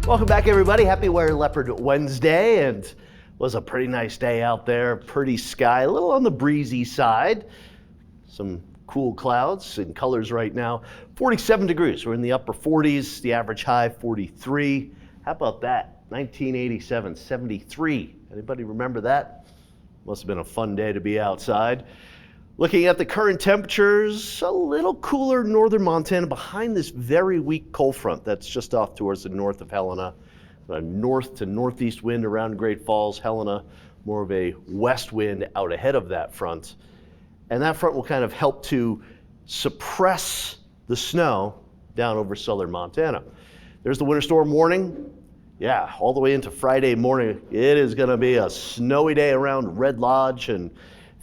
Welcome back, everybody. Happy Were Leopard Wednesday, and was a pretty nice day out there. Pretty sky, a little on the breezy side. Some cool clouds and colors right now. 47 degrees. We're in the upper 40s. The average high 43. How about that? 1987, 73. Anybody remember that? Must have been a fun day to be outside. Looking at the current temperatures, a little cooler in northern Montana behind this very weak cold front that's just off towards the north of Helena. A north to northeast wind around Great Falls, Helena, more of a west wind out ahead of that front. And that front will kind of help to suppress the snow down over southern Montana. There's the winter storm warning. Yeah, all the way into Friday morning. It is going to be a snowy day around Red Lodge and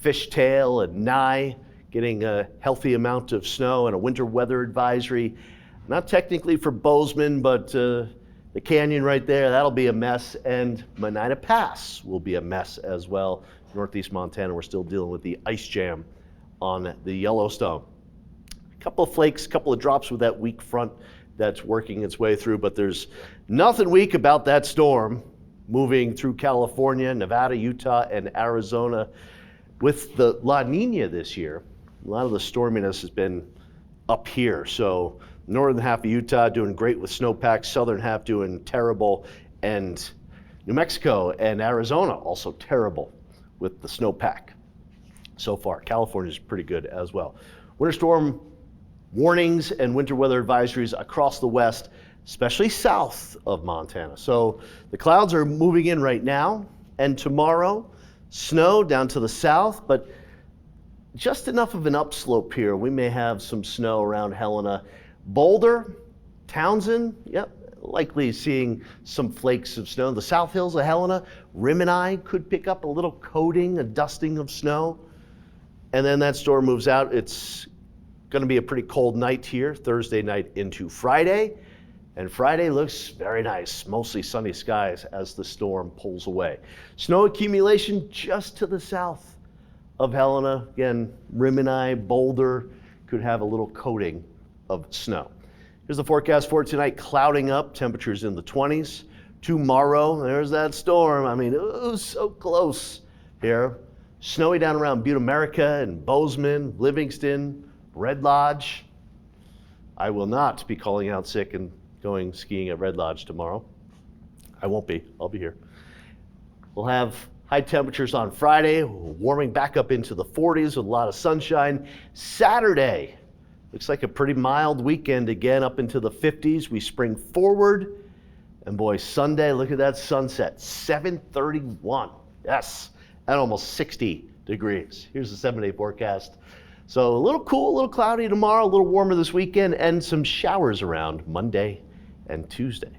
Fishtail and Nye, getting a healthy amount of snow and a winter weather advisory. Not technically for Bozeman, but the canyon right there, that'll be a mess. And Monina Pass will be a mess as well. Northeast Montana, we're still dealing with the ice jam on the Yellowstone. A couple of flakes, a couple of drops with that weak front that's working its way through, but there's nothing weak about that storm moving through California, Nevada, Utah, and Arizona. With the La Nina this year, a lot of the storminess has been up here. So northern half of Utah doing great with snowpack, southern half doing terrible, and New Mexico and Arizona also terrible with the snowpack so far. California's pretty good as well. Winter storm warnings and winter weather advisories across the west, especially south of Montana. So the clouds are moving in right now, and tomorrow, snow down to the south, but just enough of an upslope here. We may have some snow around Helena. Boulder, Townsend, yep, likely seeing some flakes of snow. The South Hills of Helena, Rimini could pick up a little coating, a dusting of snow. And then that storm moves out. It's going to be a pretty cold night here, Thursday night into Friday. And Friday looks very nice, mostly sunny skies as the storm pulls away. Snow accumulation just to the south of Helena. Again, Rimini, Boulder could have a little coating of snow. Here's the forecast for tonight, clouding up, temperatures in the 20s. Tomorrow, there's that storm. I mean, ooh, so close here. Snowy down around Butte America and Bozeman, Livingston, Red Lodge. I will not be calling out sick and going skiing at Red Lodge tomorrow. I won't be, I'll be here. We'll have high temperatures on Friday, warming back up into the 40s with a lot of sunshine. Saturday, looks like a pretty mild weekend again, up into the 50s. We spring forward, and boy, Sunday, look at that sunset, 7:31. Yes, at almost 60 degrees. Here's the 7-day forecast. So a little cool, a little cloudy tomorrow, a little warmer this weekend, and some showers around Monday and Tuesday.